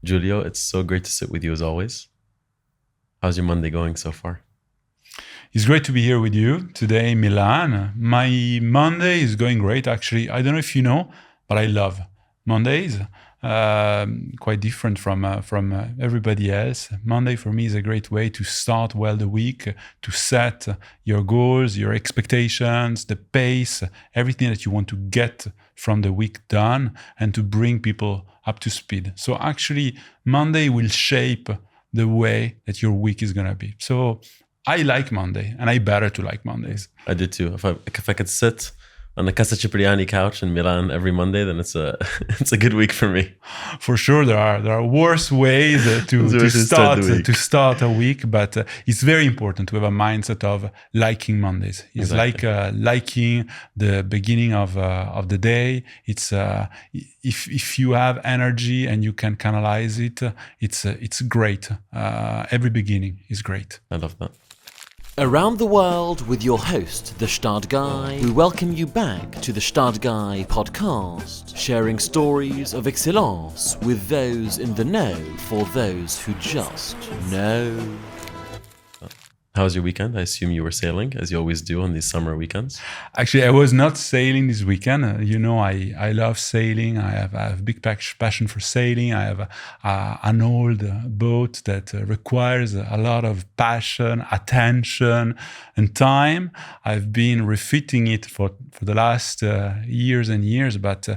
Giulio, it's so great to sit with you as always. How's your Monday going so far? It's great to be here with you today in Milan. My Monday is going great, actually. I don't know if you know, but I love Mondays. Quite different from everybody else. Monday for me is a great way to start well the week, to set your goals, your expectations, the pace, everything that you want to get from the week done, and to bring people up to speed. So actually, Monday will shape the way that your week is going to be. So I like Monday, and I better to like Mondays. I do too. If I could sit on the Casa Cipriani couch in Milan every Monday, then it's a good week for me. For sure, there are worse ways to start a week, but it's very important to have a mindset of liking Mondays. It's exactly. Like liking the beginning of the day. It's if you have energy and you can canalize it, it's great. Every beginning is great. I love that. Around the world with your host, the Gstaad Guy, we welcome you back to the Gstaad Guy podcast, sharing stories of excellence with those in the know for those who just know. How was your weekend? I assume you were sailing, as you always do on these summer weekends. Actually, I was not sailing this weekend. I love sailing. I have a big passion for sailing. I have an old boat that requires a lot of passion, attention, and time. I've been refitting it for the last years and years. But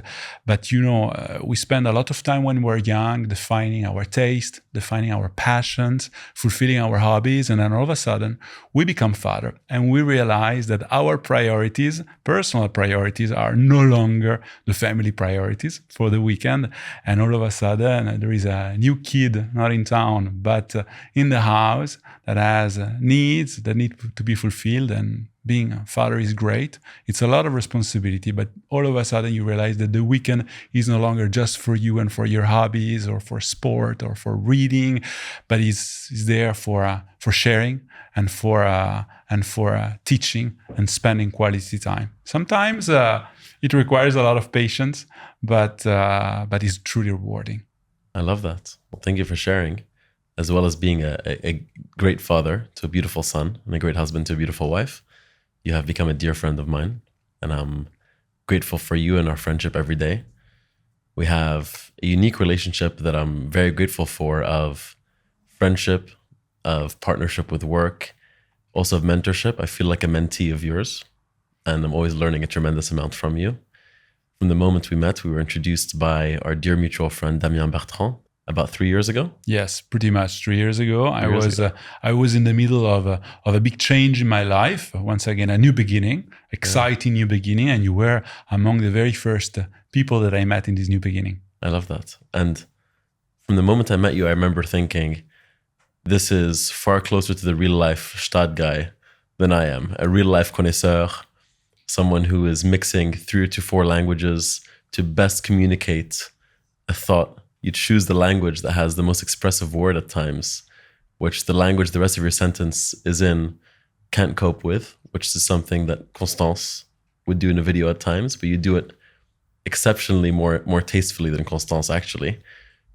we spend a lot of time when we're young defining our taste, defining our passions, fulfilling our hobbies, and then all of a sudden, we become father and we realize that our priorities, personal priorities, are no longer the family priorities for the weekend. And all of a sudden, there is a new kid, not in town, but in the house, that has needs that need to be fulfilled. And being a father is great. It's a lot of responsibility, but all of a sudden you realize that the weekend is no longer just for you and for your hobbies or for sport or for reading, but is there for sharing and for teaching and spending quality time. Sometimes it requires a lot of patience, but it's truly rewarding. I love that. Well, thank you for sharing, as well as being a great father to a beautiful son and a great husband to a beautiful wife. You have become a dear friend of mine, and I'm grateful for you and our friendship every day. We have a unique relationship that I'm very grateful for, of friendship, of partnership with work, also of mentorship. I feel like a mentee of yours, and I'm always learning a tremendous amount from you. From the moment we met, we were introduced by our dear mutual friend, Damien Bertrand, about 3 years ago? Yes, pretty much 3 years ago. I was in the middle of a big change in my life. Once again, a new beginning, exciting new beginning. And you were among the very first people that I met in this new beginning. I love that. And from the moment I met you, I remember thinking, this is far closer to the real life Gstaad Guy than I am. A real life connoisseur, someone who is mixing 3 to 4 languages to best communicate a thought. You choose the language that has the most expressive word at times, which the language the rest of your sentence is in can't cope with, which is something that Constance would do in a video at times, but you do it exceptionally more tastefully than Constance, actually.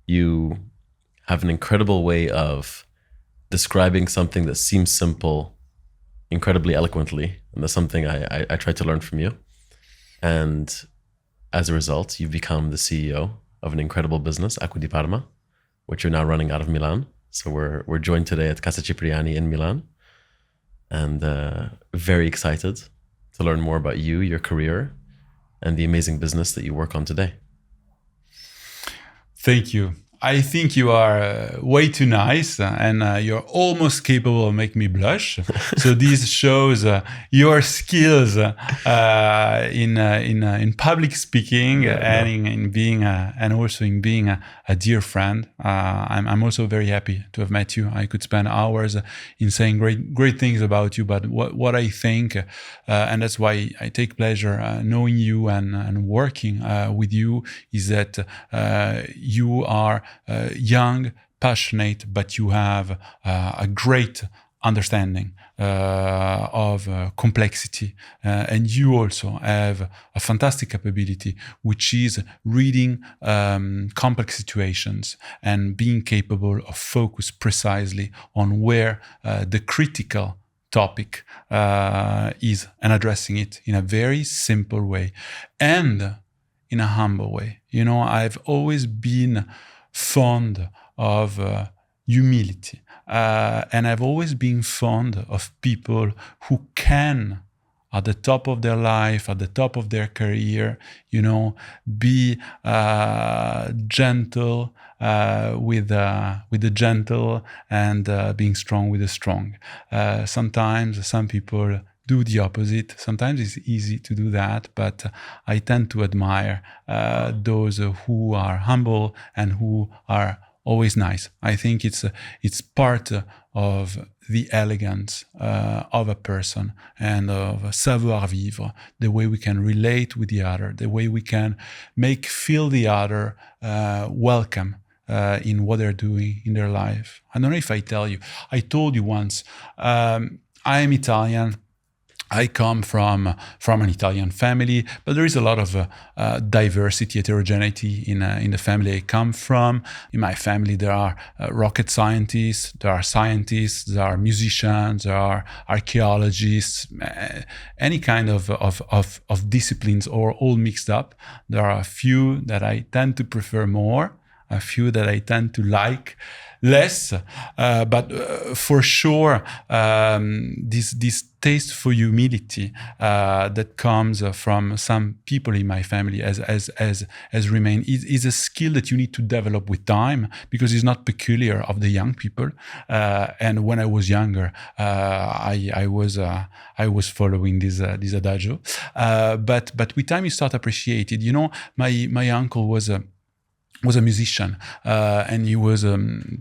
You have an incredible way of describing something that seems simple incredibly eloquently, and that's something I try to learn from you. And as a result, you've become the CEO of an incredible business, Acqua di Parma, which you're now running out of Milan. So we're joined today at Casa Cipriani in Milan, and very excited to learn more about you, your career, and the amazing business that you work on today. Thank you. I think you are way too nice, and you're almost capable of making me blush. So this shows your skills in public speaking and in being and also in being a dear friend. I'm also very happy to have met you. I could spend hours in saying great things about you, but what I think, and that's why I take pleasure knowing you and working with you, is that you are young, passionate, but you have a great understanding of complexity, and you also have a fantastic capability, which is reading complex situations and being capable of focus precisely on where the critical topic is, and addressing it in a very simple way and in a humble way. I've always been fond of humility. And I've always been fond of people who can, at the top of their life, at the top of their career, be gentle with the gentle, and being strong with the strong. Sometimes some people do the opposite. Sometimes it's easy to do that, but I tend to admire those who are humble and who are always nice. I think it's part of the elegance of a person and of savoir vivre, the way we can relate with the other, the way we can feel the other welcome in what they're doing in their life. I don't know if I told you once, I am Italian. I come from an Italian family, but there is a lot of diversity, heterogeneity in the family I come from. In my family, there are rocket scientists, there are scientists, there are musicians, there are archaeologists, any kind of disciplines, or all mixed up. There are a few that I tend to prefer more, a few that I tend to like less, but for sure, this taste for humility that comes from some people in my family has remained is a skill that you need to develop with time, because it's not peculiar of the young people. And when I was younger, I was following this adagio, but with time you start appreciating it. My uncle was a musician, and he was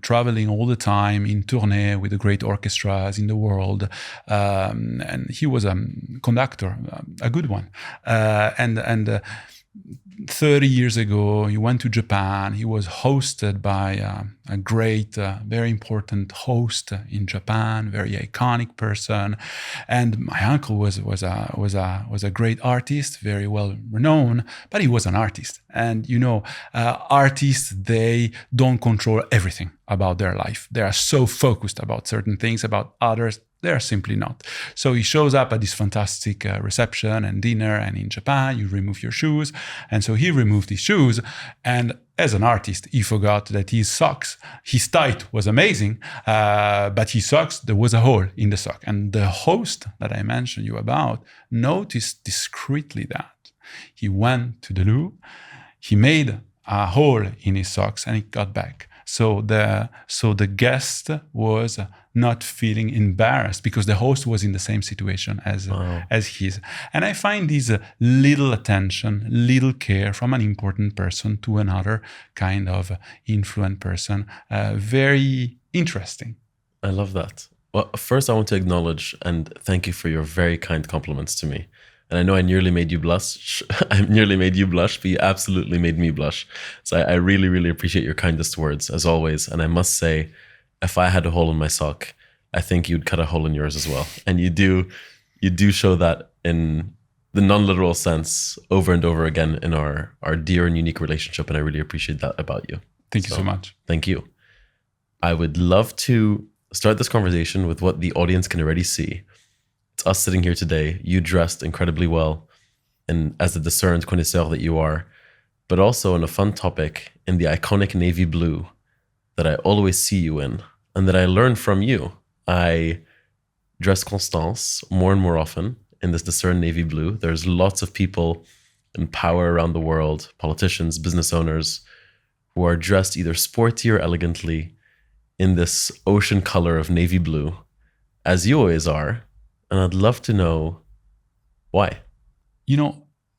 traveling all the time in tournée with the great orchestras in the world, and he was a conductor, a good one, and 30 years ago, he went to Japan. He was hosted by a great, very important host in Japan, very iconic person. And my uncle was a great artist, very well renowned, but he was an artist. And artists, they don't control everything about their life. They are so focused about certain things, about others. They're simply not. So he shows up at this fantastic reception and dinner, and in Japan, you remove your shoes. And so he removed his shoes, and as an artist, he forgot that his socks, his tight was amazing, but his socks, there was a hole in the sock. And the host that I mentioned you about noticed discreetly that. He went to the loo, he made a hole in his socks, and he got back. So the guest was not feeling embarrassed because the host was in the same situation as his. And I find this little attention, little care from an important person to another kind of influent person very interesting. I love that. Well, first I want to acknowledge and thank you for your very kind compliments to me. And I know I nearly made you blush. I nearly made you blush, but you absolutely made me blush. So I really, really appreciate your kindest words, as always. And I must say, if I had a hole in my sock, I think you'd cut a hole in yours as well. And you do show that in the non-literal sense over and over again in our dear and unique relationship. And I really appreciate that about you. Thank you so much. Thank you. I would love to start this conversation with what the audience can already see. It's us sitting here today, you dressed incredibly well, and as the discerned connoisseur that you are, but also on a fun topic in the iconic navy blue that I always see you in, and that I learned from you. I dress Constance more and more often in this discerned navy blue. There's lots of people in power around the world, politicians, business owners, who are dressed either sporty or elegantly in this ocean color of navy blue, as you always are. And I'd love to know why.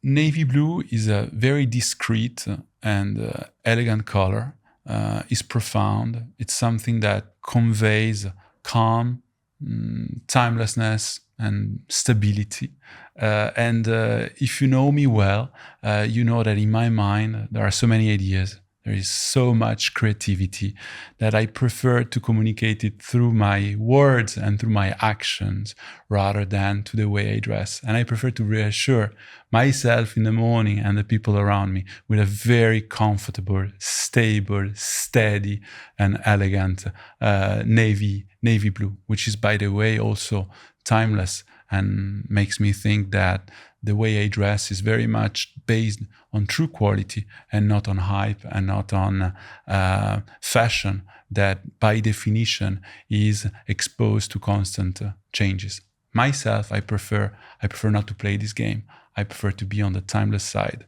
Navy blue is a very discreet and elegant color. It's profound. It's something that conveys calm, timelessness, and stability. And if you know me well, you know that in my mind, there are so many ideas. There is so much creativity that I prefer to communicate it through my words and through my actions rather than to the way I dress. And I prefer to reassure myself in the morning and the people around me with a very comfortable, stable, steady, and elegant navy blue, which is, by the way, also timeless and makes me think that the way I dress is very much based on true quality and not on hype and not on fashion that by definition is exposed to constant changes. Myself, I prefer not to play this game. I prefer to be on the timeless side.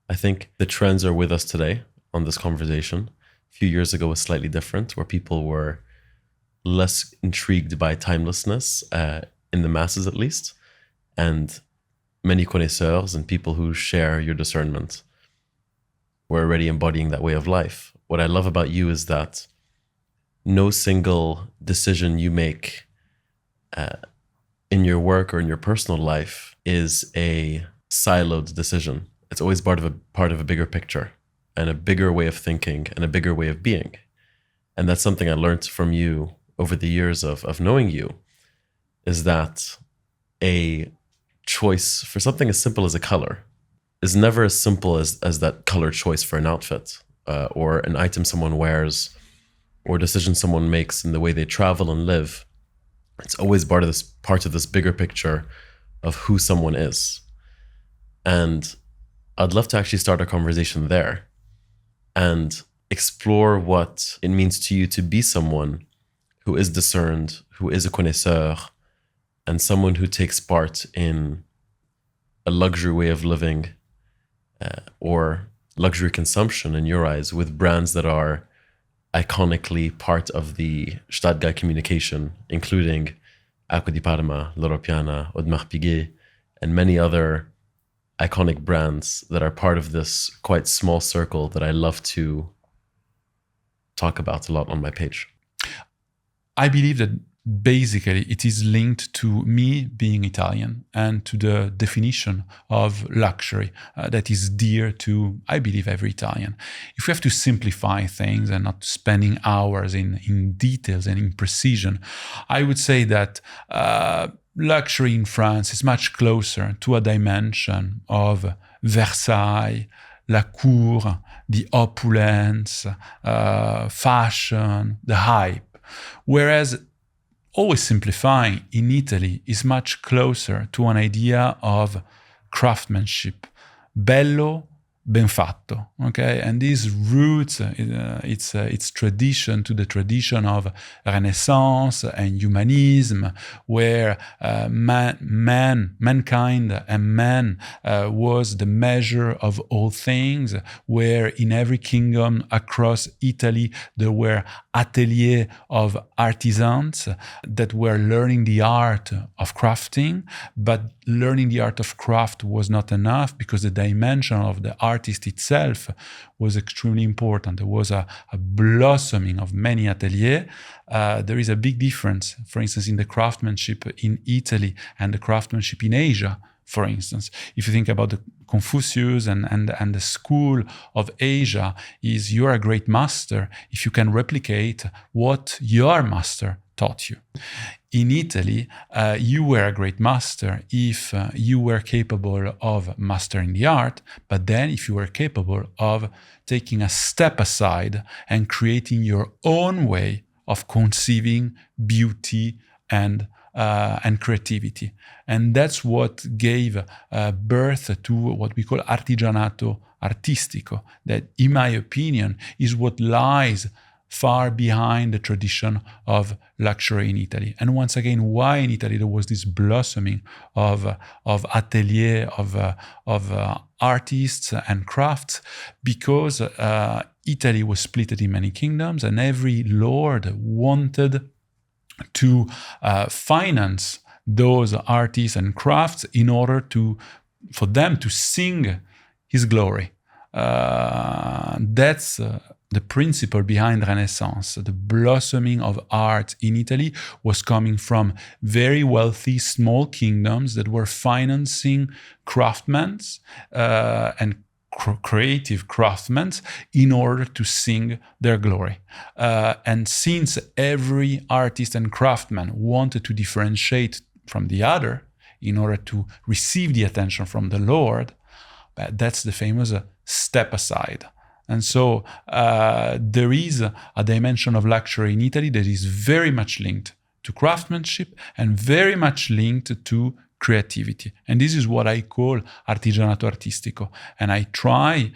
I think the trends are with us today on this conversation. A few years ago was slightly different, where people were less intrigued by timelessness, in the masses at least, and many connoisseurs and people who share your discernment were already embodying that way of life. What I love about you is that no single decision you make in your work or in your personal life is a siloed decision. It's always part of a bigger picture and a bigger way of thinking and a bigger way of being. And that's something I learned from you over the years of knowing you, is that a choice for something as simple as a color is never as simple as that color choice for an outfit, or an item someone wears, or decision someone makes in the way they travel and live. It's always part of this bigger picture of who someone is. And I'd love to actually start a conversation there and explore what it means to you to be someone who is discerned, who is a connoisseur, and someone who takes part in a luxury way of living, or luxury consumption in your eyes, with brands that are iconically part of the Gstaad Guy communication, including Acqua di Parma, Loro Piana, Audemars Piguet, and many other iconic brands that are part of this quite small circle that I love to talk about a lot on my page. I believe that basically it is linked to me being Italian and to the definition of luxury that is dear to, I believe, every Italian. If we have to simplify things and not spending hours in details and in precision, I would say that luxury in France is much closer to a dimension of Versailles, la cour, the opulence, fashion, the hype. Whereas, always simplifying, in Italy is much closer to an idea of craftsmanship. Bello, ben fatto, okay? And these roots, its tradition to the tradition of Renaissance and humanism, where mankind and man was the measure of all things, where in every kingdom across Italy there were ateliers of artisans that were learning the art of crafting, but learning the art of craft was not enough because the dimension of the artist itself was extremely important. There was a blossoming of many ateliers. There is a big difference, for instance, in the craftsmanship in Italy and the craftsmanship in Asia, for instance. If you think about the Confucius and the school of Asia, is you're a great master if you can replicate what your master taught you. In Italy, you were a great master if you were capable of mastering the art, but then if you were capable of taking a step aside and creating your own way of conceiving beauty and creativity. And that's what gave birth to what we call artigianato artistico, that, in my opinion, is what lies far behind the tradition of luxury in Italy. And once again, why in Italy there was this blossoming of atelier, of artists and crafts, because Italy was split in many kingdoms, and every lord wanted to finance those artists and crafts in order for them to sing his glory. That's the principle behind Renaissance. The blossoming of art in Italy was coming from very wealthy small kingdoms that were financing craftsmen and creative craftsmen in order to sing their glory. And since every artist and craftsman wanted to differentiate from the other in order to receive the attention from the Lord, that's the famous step aside. And so there is a dimension of luxury in Italy that is very much linked to craftsmanship and very much linked to creativity. And this is what I call artigianato artistico. And I try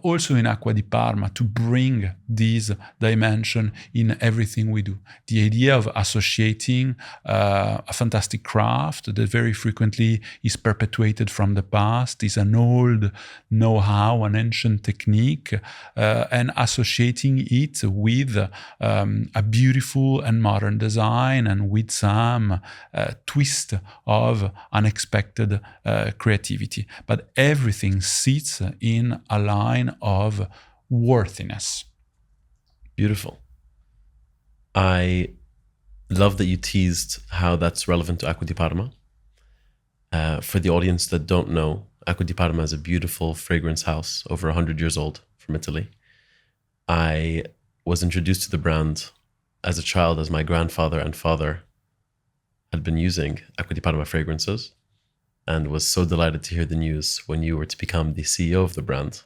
also in Acqua di Parma to bring this dimension in everything we do. The idea of associating a fantastic craft that very frequently is perpetuated from the past, is an old know-how, an ancient technique, and associating it with a beautiful and modern design and with some twist of unexpected creativity. But everything sits in a line of worthiness. Beautiful. I love that you teased how that's relevant to Acqua di Parma. For the audience that don't know, Acqua di Parma is a beautiful fragrance house, over 100 years old, from Italy. I was introduced to the brand as a child, as my grandfather and father had been using Acqua di Parma fragrances, and was so delighted to hear the news when you were to become the CEO of the brand.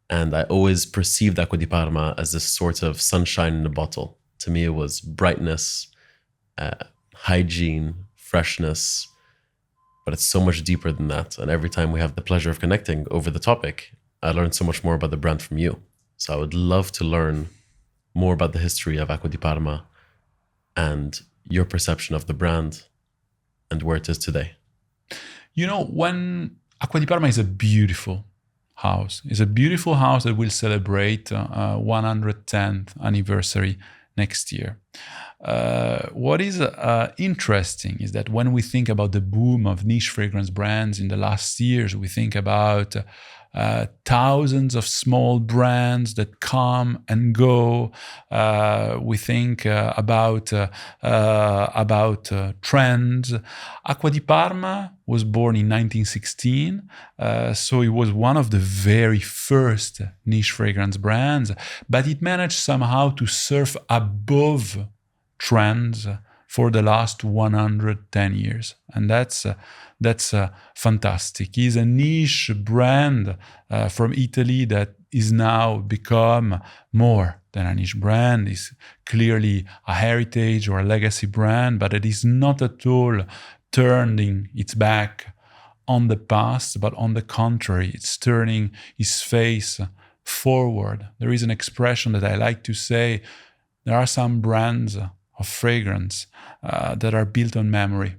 And I always perceived Acqua di Parma as this sort of sunshine in a bottle. To me, it was brightness, hygiene, freshness, but it's so much deeper than that. And every time we have the pleasure of connecting over the topic, I learned so much more about the brand from you. So I would love to learn more about the history of Acqua di Parma and your perception of the brand and where it is today. You know, when Acqua di Parma is a beautiful house. It's a beautiful house that will celebrate 110th anniversary next year. What is interesting is that when we think about the boom of niche fragrance brands in the last years, we think about thousands of small brands that come and go. We think about trends. Acqua di Parma was born in 1916, so it was one of the very first niche fragrance brands, but it managed somehow to surf above trends for the last 110 years. And that's fantastic. It's a niche brand from Italy that is now become more than a niche brand. It's clearly a heritage or a legacy brand, but it is not at all turning its back on the past, but on the contrary, it's turning its face forward. There is an expression that I like to say, there are some brands of fragrance that are built on memory,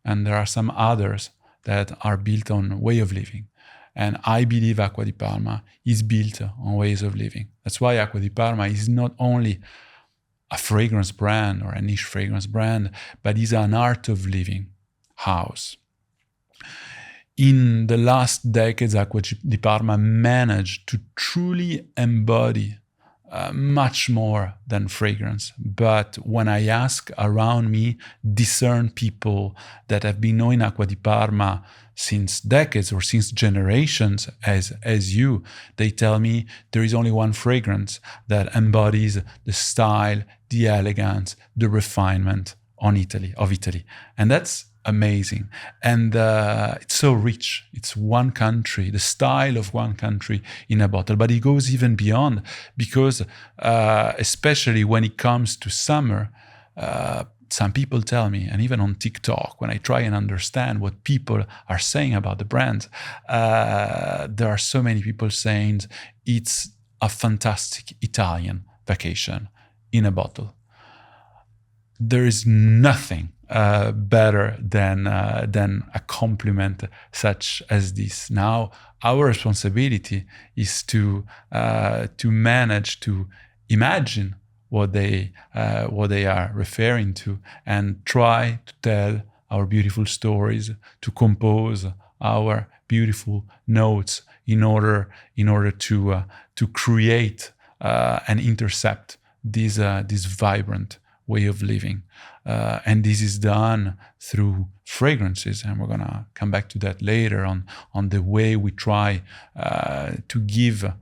and there are some others that are built on way of living. And I believe Acqua di Parma is built on ways of living. That's why Acqua di Parma is not only a fragrance brand or a niche fragrance brand, but is an art of living house. In the last decades, Acqua di Parma managed to truly embody much more than fragrance. But when I ask around me, discern people that have been knowing Acqua di Parma since decades or since generations as you, they tell me there is only one fragrance that embodies the style, the elegance, the refinement of Italy. And that's amazing. And it's so rich. It's one country, the style of one country in a bottle. But it goes even beyond, because especially when it comes to summer, some people tell me, and even on TikTok, when I try and understand what people are saying about the brand, there are so many people saying it's a fantastic Italian vacation in a bottle. There is nothing better than a compliment such as this. Now, our responsibility is to manage to imagine what they are referring to, and try to tell our beautiful stories, to compose our beautiful notes in order to create and intercept this vibrant way of living. And this is done through fragrances, and we're going to come back to that later on the way we try to give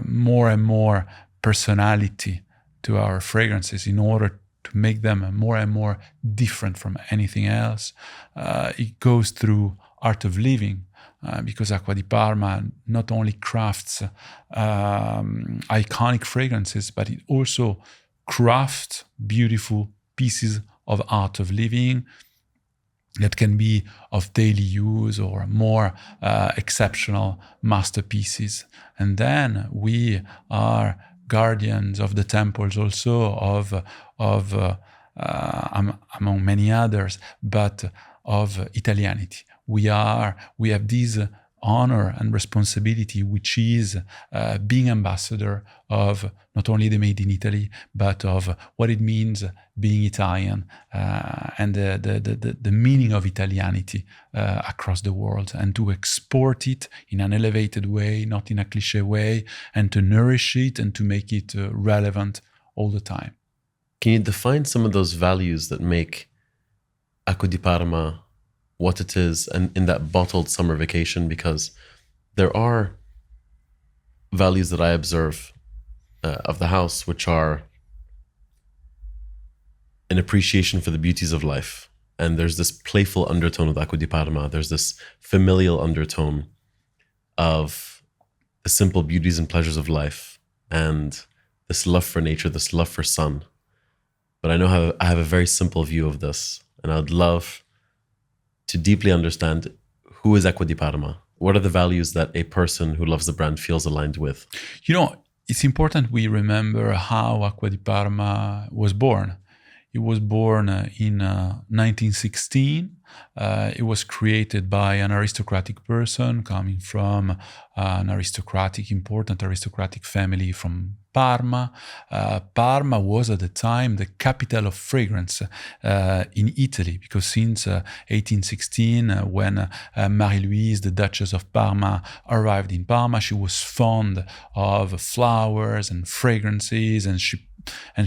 more and more personality to our fragrances in order to make them more and more different from anything else. It goes through art of living, because Acqua di Parma not only crafts iconic fragrances, but it also crafts beautiful pieces of art of living that can be of daily use or more exceptional masterpieces. And then we are guardians of the temples also of among many others, but of Italianity. We have this honor and responsibility, which is being ambassador of not only the Made in Italy, but of what it means being Italian, and the meaning of Italianity across the world, and to export it in an elevated way, not in a cliche way, and to nourish it and to make it relevant all the time. Can you define some of those values that make Acqua di Parma what it is, and in that bottled summer vacation? Because there are values that I observe of the house, which are an appreciation for the beauties of life. And there's this playful undertone with Acqua di Parma. There's this familial undertone of the simple beauties and pleasures of life, and this love for nature, this love for sun. But I know I have a very simple view of this, and I'd love to deeply understand, who is Acqua di Parma? What are the values that a person who loves the brand feels aligned with? You know, it's important we remember how Acqua di Parma was born. It was born in 1916. It was created by an aristocratic person coming from an important aristocratic family from Parma. Parma was at the time the capital of fragrance in Italy, because since 1816, when Marie-Louise, the Duchess of Parma, arrived in Parma, she was fond of flowers and fragrances, and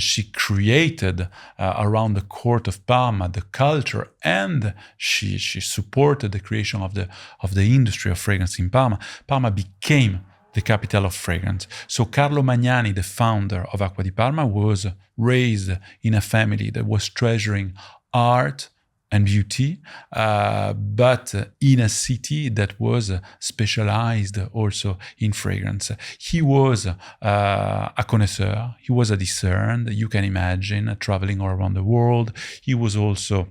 she created around the court of Parma the culture, and she supported the creation of the industry of fragrance in Parma. Parma became the capital of fragrance. So Carlo Magnani, the founder of Acqua di Parma, was raised in a family that was treasuring art and beauty, but in a city that was specialized also in fragrance. He was a connoisseur, he was a discerned, you can imagine, traveling all around the world. He was also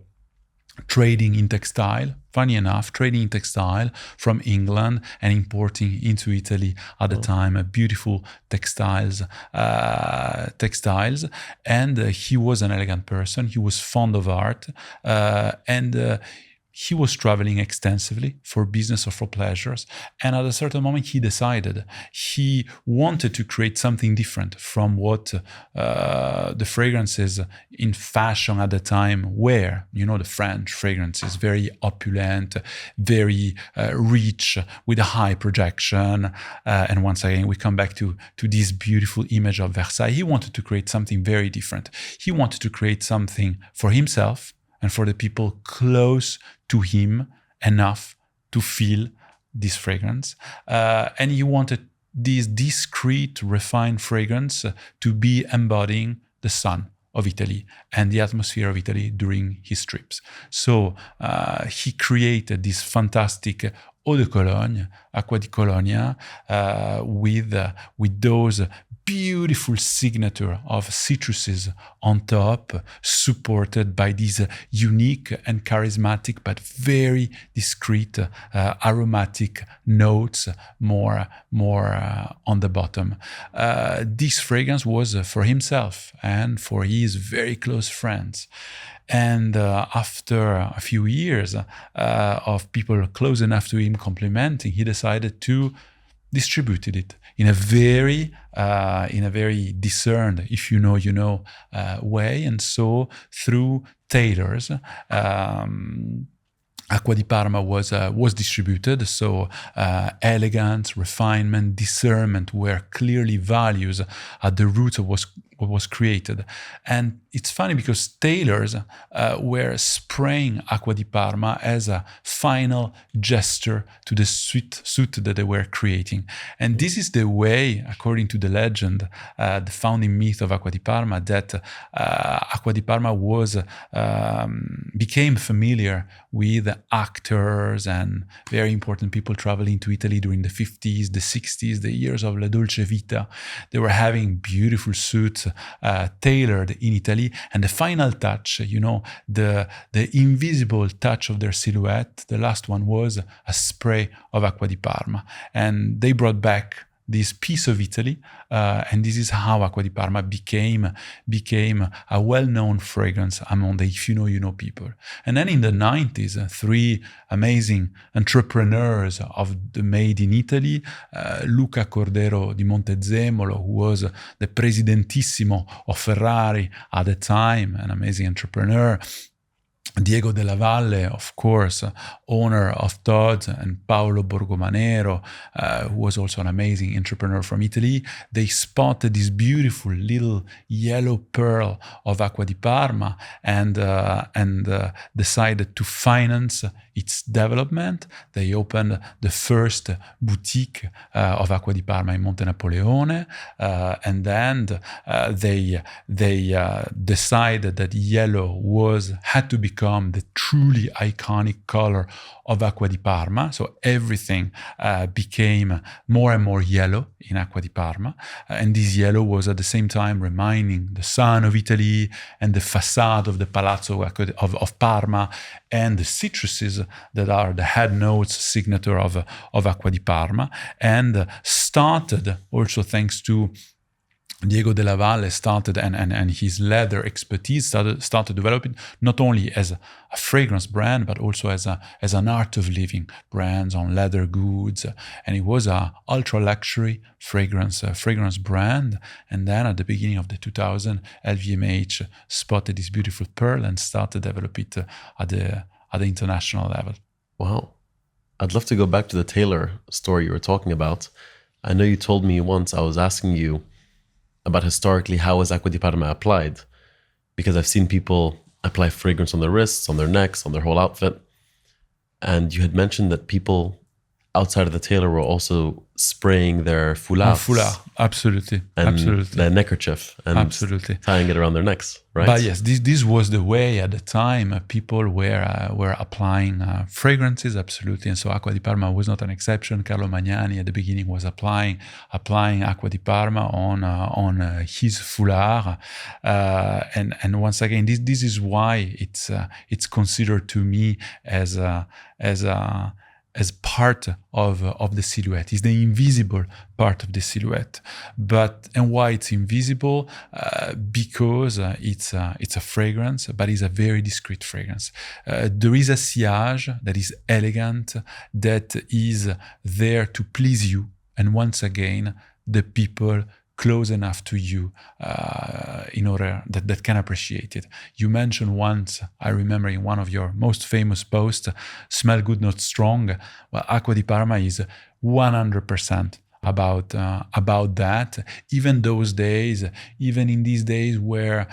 trading in textile, funny enough, trading in textile from England and importing into Italy at the time beautiful textiles. And he was an elegant person. He was fond of art, and he was traveling extensively for business or for pleasures. And at a certain moment, he decided he wanted to create something different from what the fragrances in fashion at the time were. You know, the French fragrances, very opulent, very rich, with a high projection. And once again, we come back to this beautiful image of Versailles. He wanted to create something very different. He wanted to create something for himself and for the people close to him enough to feel this fragrance. And he wanted this discreet, refined fragrance to be embodying the sun of Italy and the atmosphere of Italy during his trips. So he created this fantastic eau de cologne, Acqua di Colonia, with those beautiful signature of citruses on top, supported by these unique and charismatic but very discreet aromatic notes, more on the bottom. This fragrance was for himself and for his very close friends. And after a few years of people close enough to him complimenting, he decided to distribute it in a very discerned, if you know, way. And so through tailors, Acqua di Parma was distributed. So elegance, refinement, discernment were clearly values at the roots of was created. And it's funny because tailors were spraying Acqua di Parma as a final gesture to the suit that they were creating. And this is the way, according to the legend, the founding myth of Acqua di Parma, that Acqua di Parma became familiar with actors and very important people traveling to Italy during the 50s, the 60s, the years of La Dolce Vita. They were having beautiful suits tailored in Italy, and the final touch, the invisible touch of their silhouette, the last one was a spray of Acqua di Parma. And they brought back this piece of Italy, and this is how Acqua di Parma became a well-known fragrance among the if you know people. And then in the 90s, three amazing entrepreneurs of the made in Italy, Luca Cordero di Montezemolo, who was the presidentissimo of Ferrari at the time, an amazing entrepreneur, Diego Della Valle, of course, owner of Todd, and Paolo Borgomanero, who was also an amazing entrepreneur from Italy. They spotted this beautiful little yellow pearl of Acqua di Parma and decided to finance its development. They opened the first boutique of Acqua di Parma in Monte Napoleone, and then they decided that yellow had to become the truly iconic color of Acqua di Parma. So everything became more and more yellow in Acqua di Parma. And this yellow was at the same time reminding the sun of Italy and the facade of the Palazzo of Parma and the citruses that are the head notes signature of Acqua di Parma, and started also thanks to Diego Della Valle and his leather expertise started developing not only as a fragrance brand, but also as an art of living brand on leather goods. And it was a ultra luxury fragrance brand. And then at the beginning of the 2000s, LVMH spotted this beautiful pearl and started to develop it at the international level. Wow. I'd love to go back to the tailor story you were talking about. I know you told me once, I was asking you about historically how is Acqua di Parma applied, because I've seen people apply fragrance on their wrists, on their necks, on their whole outfit. And you had mentioned that people outside of the tailor were also spraying their foulards. Foulard, absolutely. The neckerchief and absolutely tying it around their necks, right? But yes, this was the way at the time people were applying fragrances, absolutely. And so Acqua di Parma was not an exception. Carlo Magnani at the beginning was applying Acqua di Parma on his foulard. And once again, this is why it's considered to me as part of the silhouette. It's the invisible part of the silhouette. And why it's invisible? Because it's a fragrance, but it's a very discreet fragrance. There is a sillage that is elegant, that is there to please you. And once again, the people close enough to you in order that can appreciate it. You mentioned once, I remember in one of your most famous posts, smell good, not strong. Well, Acqua di Parma is 100% about that. Even in these days where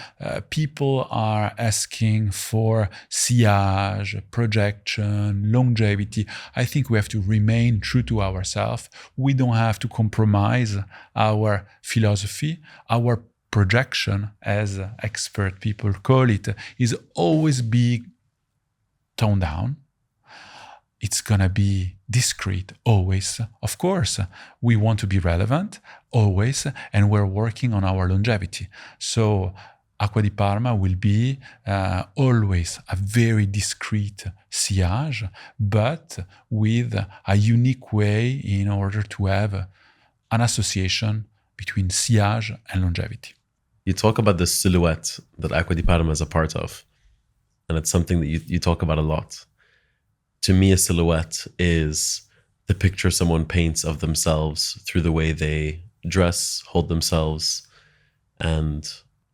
people are asking for sillage, projection, longevity, I think we have to remain true to ourselves. We don't have to compromise our philosophy. Our projection, as expert people call it, is always be toned down. It's going to be discreet, always. Of course, we want to be relevant, always, and we're working on our longevity. So Acqua di Parma will be always a very discreet sillage, but with a unique way in order to have an association between sillage and longevity. You talk about the silhouette that Acqua di Parma is a part of, and it's something that you talk about a lot. To me, a silhouette is the picture someone paints of themselves through the way they dress, hold themselves, and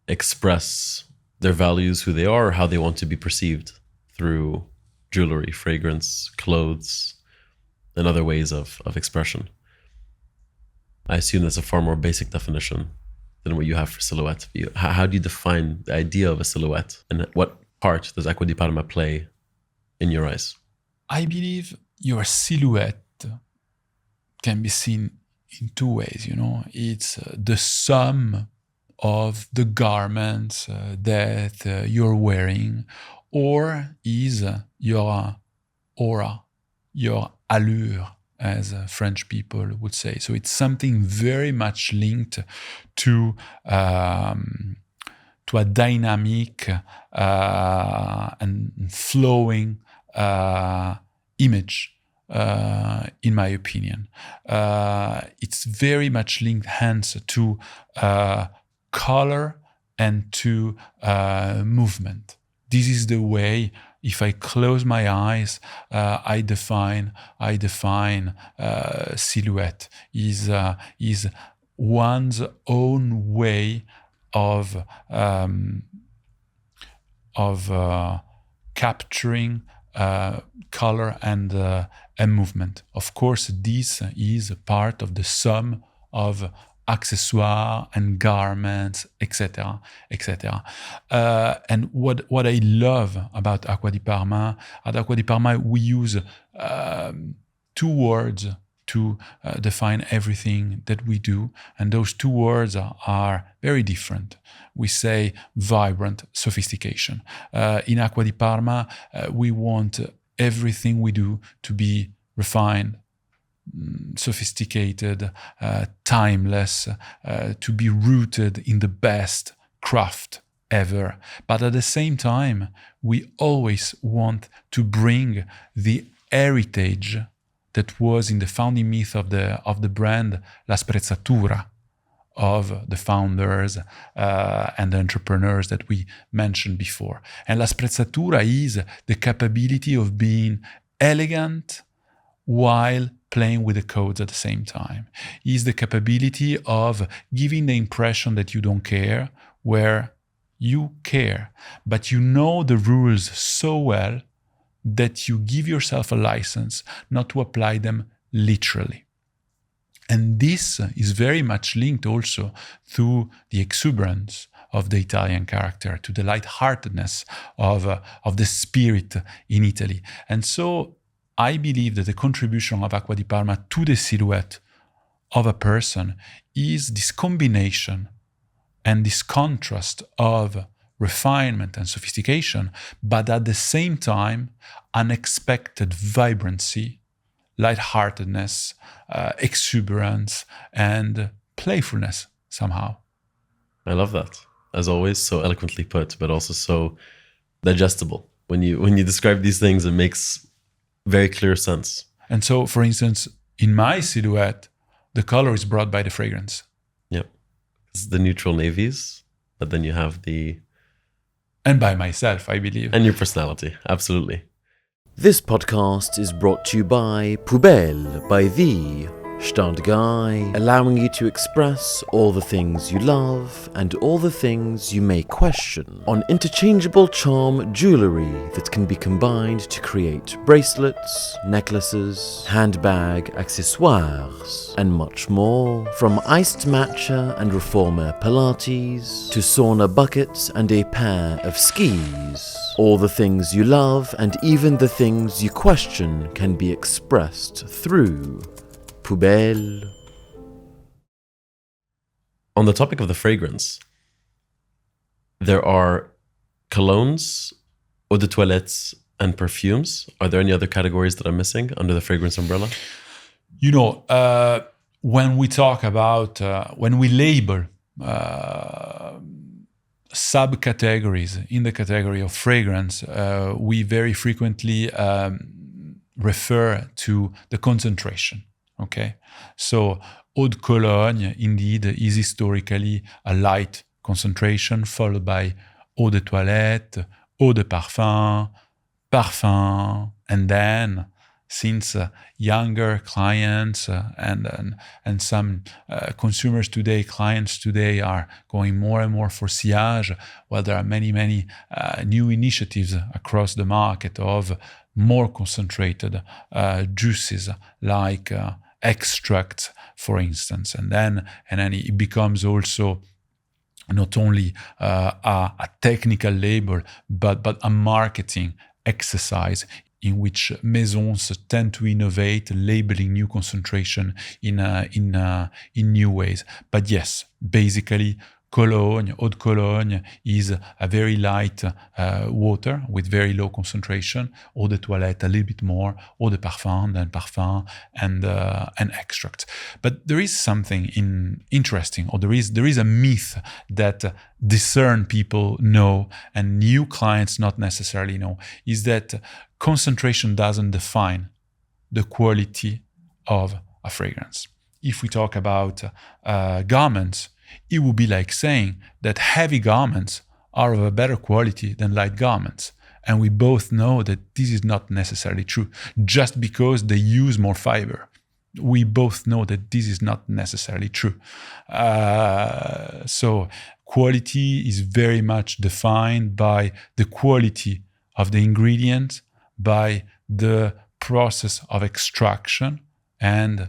express their values, who they are, or how they want to be perceived through jewelry, fragrance, clothes, and other ways of expression. I assume that's a far more basic definition than what you have for silhouette. How do you define the idea of a silhouette, and what part does Acqua di Parma play in your eyes? I believe your silhouette can be seen in two ways. It's the sum of the garments that you're wearing, or is your aura, your allure, as French people would say. So it's something very much linked to a dynamic and flowing image, in my opinion. It's very much linked, hence, to color and to movement. This is the way, if I close my eyes, I define silhouette is one's own way of capturing color and movement. Of course, this is a part of the sum of accessoires and garments, etc., etc. And what I love about Acqua di Parma, at Acqua di Parma we use two words to define everything that we do, and those two words are very different. We say vibrant sophistication. In Acqua di Parma, we want everything we do to be refined, sophisticated, timeless, to be rooted in the best craft ever. But at the same time, we always want to bring the heritage that was in the founding myth of the brand, la Sprezzatura, of the founders and the entrepreneurs that we mentioned before. And la Sprezzatura is the capability of being elegant while playing with the codes at the same time. Is the capability of giving the impression that you don't care, where you care, but you know the rules so well that you give yourself a license not to apply them literally. And this is very much linked also to the exuberance of the Italian character, to the lightheartedness of the spirit in Italy. And so I believe that the contribution of Acqua di Parma to the silhouette of a person is this combination and this contrast of refinement and sophistication, but at the same time, unexpected vibrancy, lightheartedness, exuberance, and playfulness somehow. I love that. As always, so eloquently put, but also so digestible. When you describe these things, it makes very clear sense. And so, for instance, in my silhouette, the color is brought by the fragrance. Yep. It's the neutral navies, but then you have the... And by myself, I believe. And your personality, absolutely. This podcast is brought to you by Poubelle, by the Gstaad Guy, allowing you to express all the things you love and all the things you may question on interchangeable charm jewellery that can be combined to create bracelets, necklaces, handbag accessoires, and much more. From iced matcha and reformer Pilates to sauna buckets and a pair of skis. All the things you love and even the things you question can be expressed through Poubelle. On the topic of the fragrance, there are colognes, eau de toilettes, and perfumes. Are there any other categories that I'm missing under the fragrance umbrella? When we talk about, when we label subcategories in the category of fragrance, we very frequently refer to the concentration. Okay, so eau de cologne indeed is historically a light concentration, followed by eau de toilette, eau de parfum, parfum, and then since younger clients and some consumers today, clients today are going more and more for sillage, well, there are many new initiatives across the market of more concentrated juices like extracts, for instance, and then it becomes also not only a technical label, but a marketing exercise in which maisons tend to innovate, labeling new concentration in new ways. But yes, basically, cologne, eau de cologne is a very light water with very low concentration. Eau de toilette a little bit more. Eau de parfum, then parfum, and extract. But there is something interesting, or there is a myth that discern people know and new clients not necessarily know, is that concentration doesn't define the quality of a fragrance. If we talk about garments, it would be like saying that heavy garments are of a better quality than light garments. And we both know that this is not necessarily true. Just because they use more fiber, we both know that this is not necessarily true. So quality is very much defined by the quality of the ingredient, by the process of extraction, and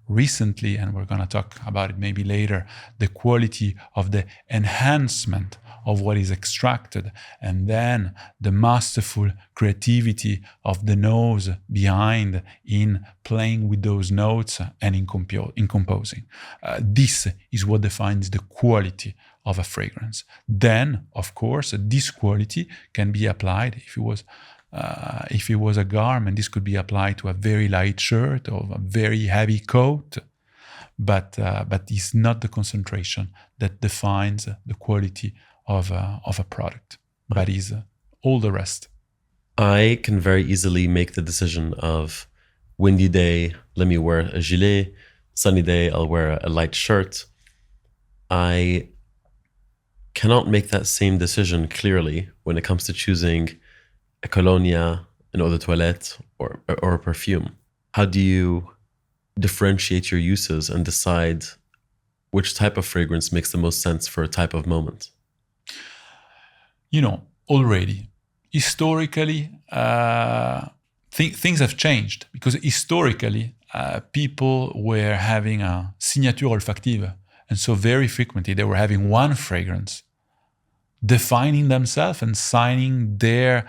recently, and we're going to talk about it maybe later, the quality of the enhancement of what is extracted, and then the masterful creativity of the nose behind in playing with those notes and in composing. This is what defines the quality of a fragrance. Then, of course, this quality can be applied if it was a garment. This could be applied to a very light shirt or a very heavy coat, but it's not the concentration that defines the quality of a product, but is all the rest. I can very easily make the decision of windy day, let me wear a gilet, sunny day, I'll wear a light shirt. I cannot make that same decision clearly when it comes to choosing a cologne, an eau de toilette, or a perfume. How do you differentiate your uses and decide which type of fragrance makes the most sense for a type of moment? Already, historically, things have changed, because historically, people were having a signature olfactive. And so very frequently, they were having one fragrance, defining themselves and signing their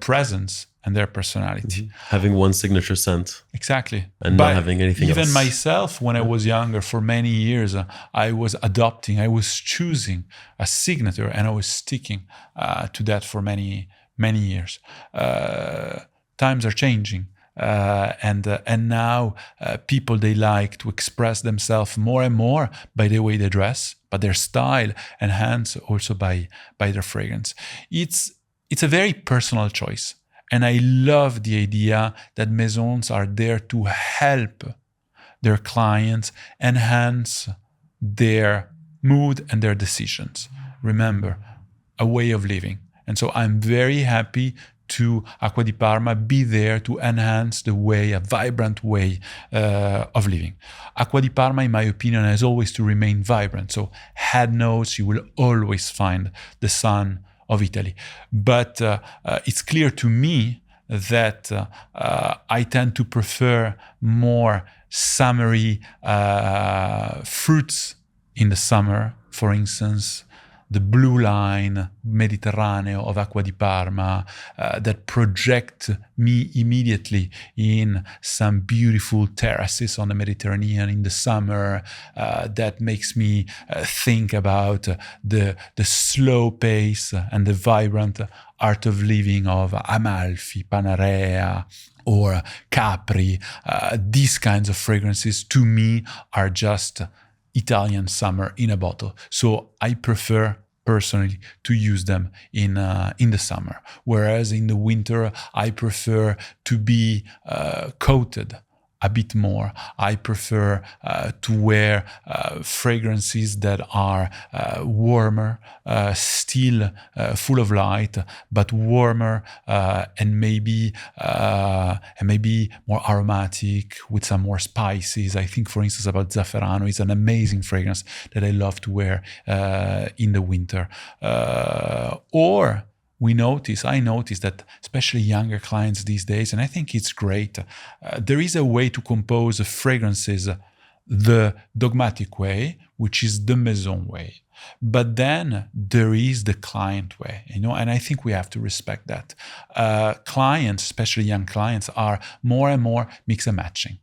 presence and their personality. Mm-hmm. Having one signature scent. Exactly. And not having anything else. Even myself, when I was younger, for many years, I was choosing a signature, and I was sticking to that for many, many years. Times are changing. And now people, they like to express themselves more and more by the way they dress, by their style, and hence also by their fragrance. It's a very personal choice. And I love the idea that maisons are there to help their clients enhance their mood and their decisions. Remember, a way of living. And so I'm very happy to Acqua di Parma be there to enhance a vibrant way of living. Acqua di Parma, in my opinion, has always to remain vibrant. So head notes, you will always find the sun of Italy. But it's clear to me that I tend to prefer more summery fruits in the summer. For instance, the blue line Mediterraneo of Acqua di Parma that project me immediately in some beautiful terraces on the Mediterranean in the summer, that makes me think about the slow pace and the vibrant art of living of Amalfi, Panarea, or Capri. These kinds of fragrances to me are just Italian summer in a bottle. So I prefer personally to use them in the summer, whereas in the winter I prefer to be coated a bit more. I prefer to wear fragrances that are warmer, still full of light, but warmer and maybe more aromatic with some more spices. I think, for instance, about Zafferano. It's an amazing fragrance that I love to wear in the winter. I notice that especially younger clients these days, and I think it's great, there is a way to compose fragrances the dogmatic way, which is the maison way. But then there is the client way, and I think we have to respect that. Clients, especially young clients, are more and more mix and matching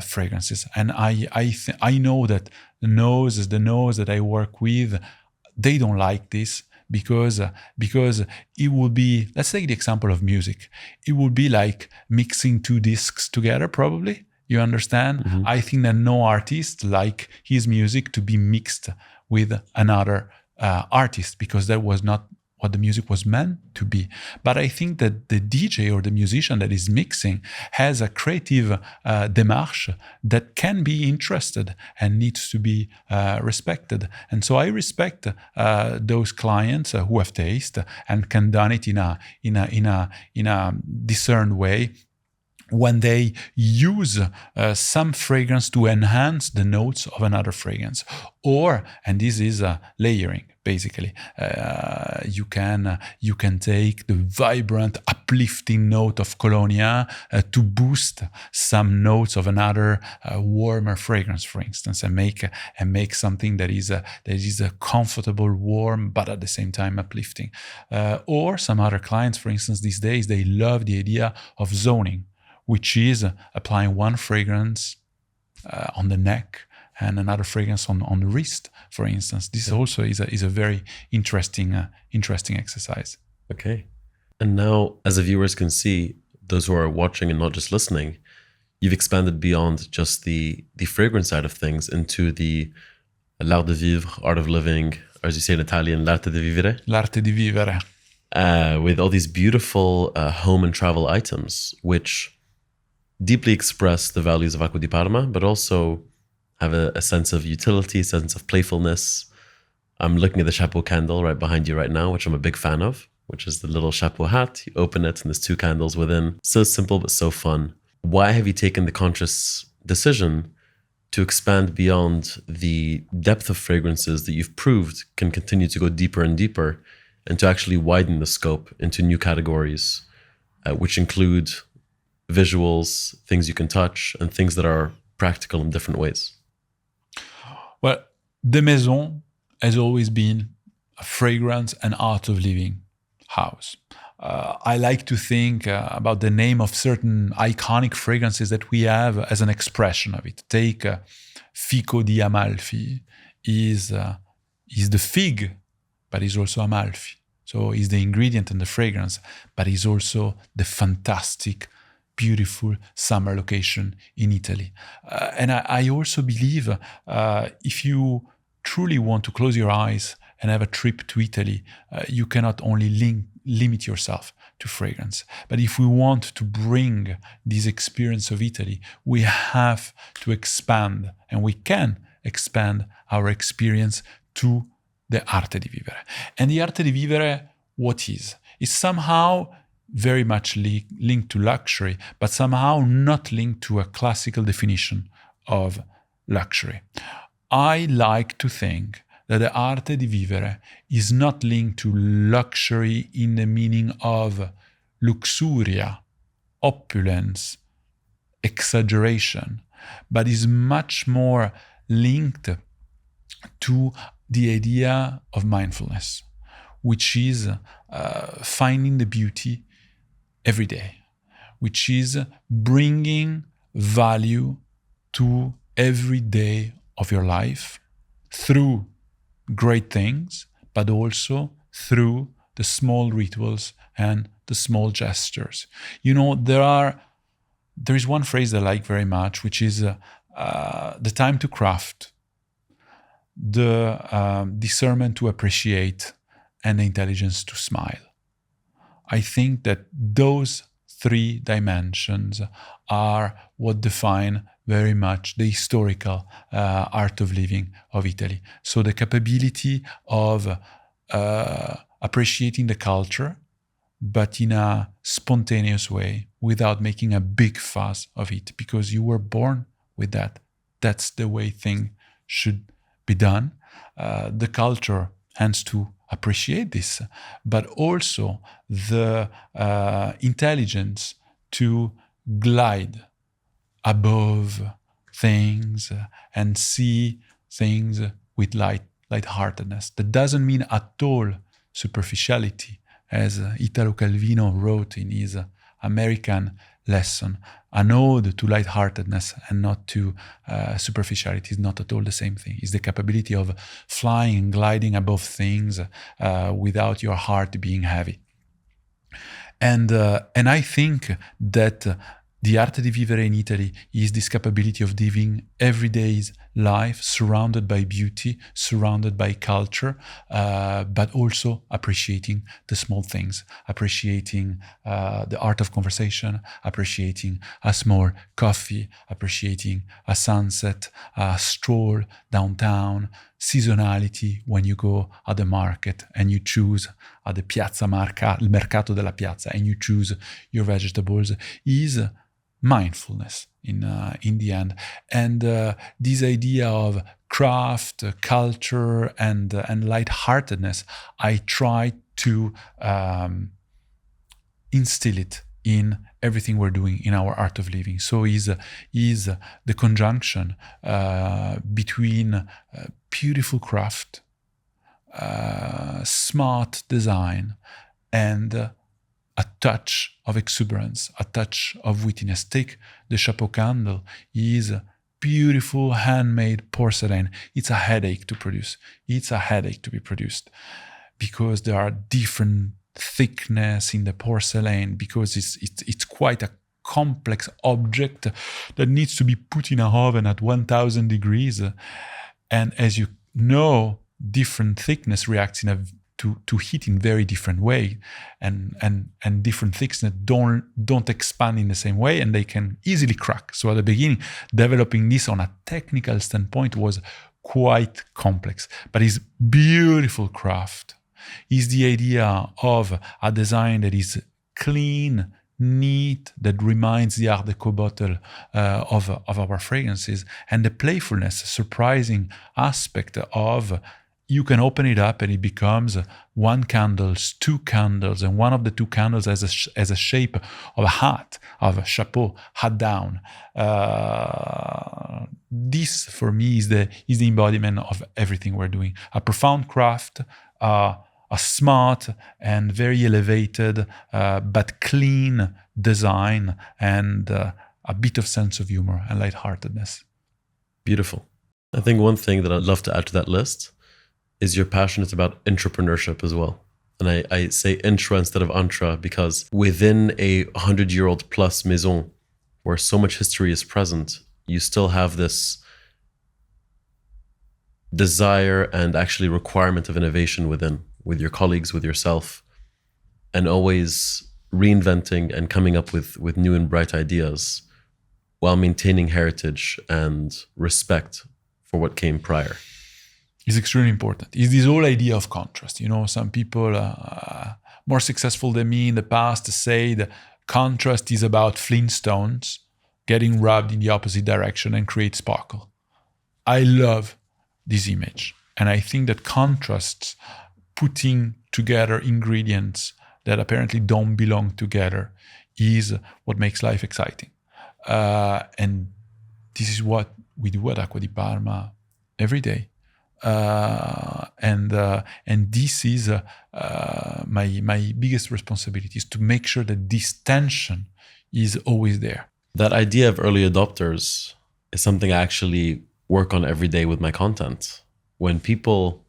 fragrances. And I know that the nose that I work with, they don't like this because it would be, let's take the example of music. It would be like mixing two discs together, probably. You understand? Mm-hmm. I think that no artist like his music to be mixed with another artist, because that was not what the music was meant to be. But I think that the DJ or the musician that is mixing has a creative démarche that can be interested and needs to be respected. And so I respect those clients who have taste and can done it in a discerned way, when they use some fragrance to enhance the notes of another fragrance. Or, and this is layering, basically. You can take the vibrant, uplifting note of cologne to boost some notes of another warmer fragrance, for instance, and make something that is a comfortable, warm, but at the same time uplifting. Or some other clients, for instance, these days, they love the idea of zoning, which is applying one fragrance on the neck and another fragrance on the wrist, for instance. This also is a very interesting exercise. Okay. And now, as the viewers can see, those who are watching and not just listening, you've expanded beyond just the fragrance side of things into the l'art de vivre, art of living, or as you say in Italian, l'arte di vivere. L'arte di vivere. With all these beautiful home and travel items, which deeply express the values of Acqua di Parma, but also have a sense of utility, a sense of playfulness. I'm looking at the chapeau candle right behind you right now, which I'm a big fan of, which is the little chapeau hat. You open it and there's two candles within. So simple, but so fun. Why have you taken the conscious decision to expand beyond the depth of fragrances that you've proved can continue to go deeper and deeper, and to actually widen the scope into new categories, which include visuals, things you can touch, and things that are practical in different ways? Well, the Maison has always been a fragrance and art of living house. I like to think about the name of certain iconic fragrances that we have as an expression of it. Take Fico di Amalfi is the fig, but is also Amalfi. So is the ingredient in the fragrance, but is also the fantastic, beautiful summer location in Italy. And I also believe if you truly want to close your eyes and have a trip to Italy, you cannot only limit yourself to fragrance. But if we want to bring this experience of Italy, we have to expand, and we can expand our experience to the arte di vivere. And the arte di vivere, what is? It's somehow very much linked to luxury, but somehow not linked to a classical definition of luxury. I like to think that the arte di vivere is not linked to luxury in the meaning of luxuria, opulence, exaggeration, but is much more linked to the idea of mindfulness, which is finding the beauty every day, which is bringing value to every day of your life through great things, but also through the small rituals and the small gestures. You know, there is one phrase that I like very much, which is the time to craft, the discernment to appreciate, and the intelligence to smile. I think that those three dimensions are what define very much the historical art of living of Italy. So the capability of appreciating the culture, but in a spontaneous way, without making a big fuss of it, because you were born with that. That's the way things should be done. The culture has to appreciate this, but also the intelligence to glide above things and see things with lightheartedness. That doesn't mean at all superficiality, as Italo Calvino wrote in his American lesson. An ode to lightheartedness and not to superficiality is not at all the same thing. It's the capability of flying and gliding above things without your heart being heavy. And I think that the arte di vivere in Italy is this capability of living everyday's life surrounded by beauty, surrounded by culture, but also appreciating the small things, appreciating the art of conversation, appreciating a small coffee, appreciating a sunset, a stroll downtown, seasonality when you go at the market and you choose at the il mercato della piazza, and you choose your vegetables, is mindfulness in the end. And this idea of craft, culture, and lightheartedness, I try to instill it in everything we're doing in our art of living. So is the conjunction between beautiful craft, smart design, and a touch of exuberance, a touch of wittiness. Take the chapeau candle, is beautiful handmade porcelain. It's a headache to produce. It's a headache to be produced because there are different thickness in the porcelain, because it's quite a complex object that needs to be put in a oven at 1000 degrees. And as you know, different thickness reacts to heat in very different way, and different thickness don't expand in the same way, and they can easily crack. So at the beginning, developing this on a technical standpoint was quite complex, but it's beautiful craft. Is the idea of a design that is clean, neat, that reminds the Art Deco bottle of our fragrances, and the playfulness, surprising aspect of you can open it up and it becomes one candle, two candles, and one of the two candles has a shape of a hat, of a chapeau, hat down. This for me is the embodiment of everything we're doing. A profound craft, a smart and very elevated but clean design, and a bit of sense of humor and lightheartedness. Beautiful. I think one thing that I'd love to add to that list is you're passionate about intrapreneurship as well. And I say intra instead of intra because within a 100-year-old plus maison where so much history is present, you still have this desire and actually requirement of innovation with your colleagues, with yourself, and always reinventing and coming up with new and bright ideas while maintaining heritage and respect for what came prior. Is extremely important. Is this whole idea of contrast. You know, some people more successful than me in the past say that contrast is about Flintstones getting rubbed in the opposite direction and create sparkle. I love this image. And I think that contrasts, putting together ingredients that apparently don't belong together, is what makes life exciting. And this is what we do at Acqua di Parma every day. And this is my biggest responsibility, is to make sure that this tension is always there. That idea of early adopters is something I actually work on every day with my content. When people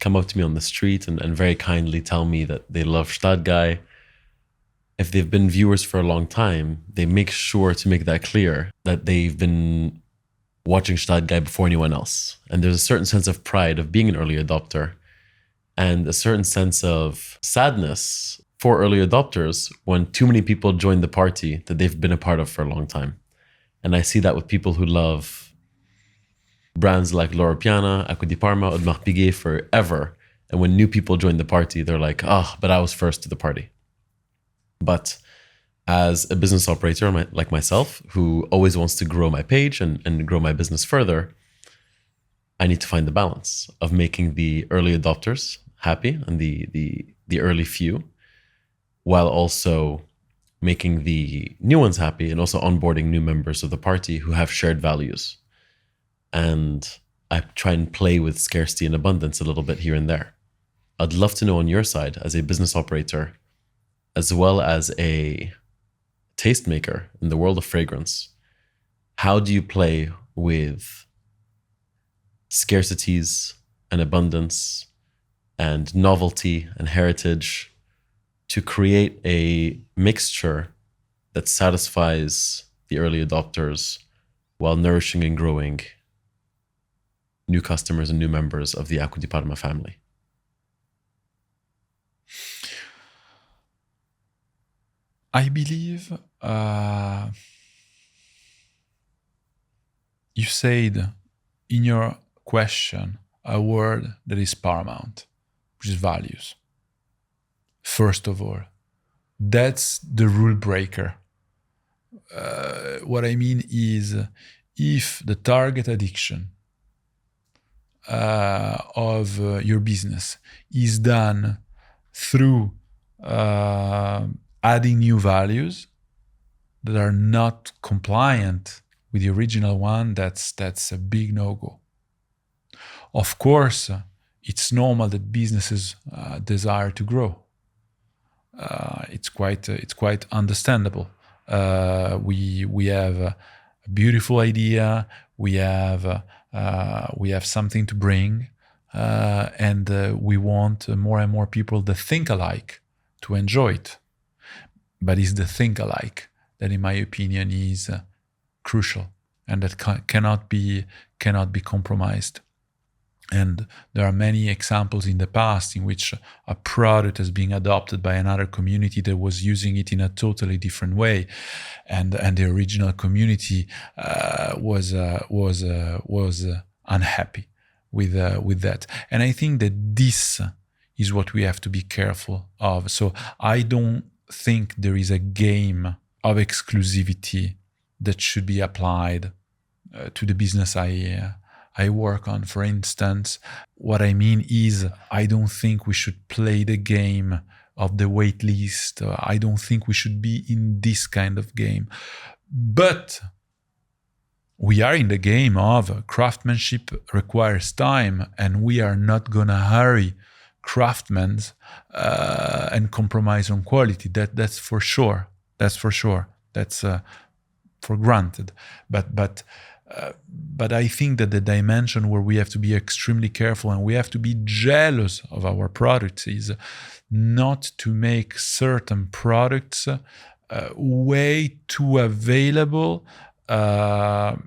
come up to me on the street and very kindly tell me that they love Gstaad Guy, if they've been viewers for a long time, they make sure to make that clear that they've been watching Gstaad Guy before anyone else. And there's a certain sense of pride of being an early adopter and a certain sense of sadness for early adopters when too many people join the party that they've been a part of for a long time. And I see that with people who love brands like Loro Piana, Acqua di Parma, Audemars Piguet forever. And when new people join the party, they're like, but I was first to the party. But as a business operator like myself, who always wants to grow my page and grow my business further, I need to find the balance of making the early adopters happy and the early few, while also making the new ones happy and also onboarding new members of the party who have shared values. And I try and play with scarcity and abundance a little bit here and there. I'd love to know on your side, as a business operator, as well as a tastemaker in the world of fragrance, how do you play with scarcities and abundance and novelty and heritage to create a mixture that satisfies the early adopters while nourishing and growing new customers and new members of the Acqua di Parma family? I believe you said in your question a word that is paramount, which is values. First of all, that's the rule breaker. What I mean is, if the target addiction of your business is done through adding new values that are not compliant with the original one, that's a big no-go. Of course, it's normal that businesses desire to grow. It's quite understandable. We have a beautiful idea. We have something to bring, and we want more and more people that think alike to enjoy it. But it's the think alike that, in my opinion, is crucial, and that cannot be compromised. And there are many examples in the past in which a product has been adopted by another community that was using it in a totally different way, and the original community was unhappy with that. And I think that this is what we have to be careful of. So I don't think there is a game of exclusivity that should be applied to the business I work on. For instance, what I mean is, I don't think we should play the game of the wait list. I don't think we should be in this kind of game. But we are in the game of craftsmanship requires time, and we are not gonna hurry craftsmen and compromise on quality. That's for sure. That's for granted. But I think that the dimension where we have to be extremely careful and we have to be jealous of our products is not to make certain products way too available at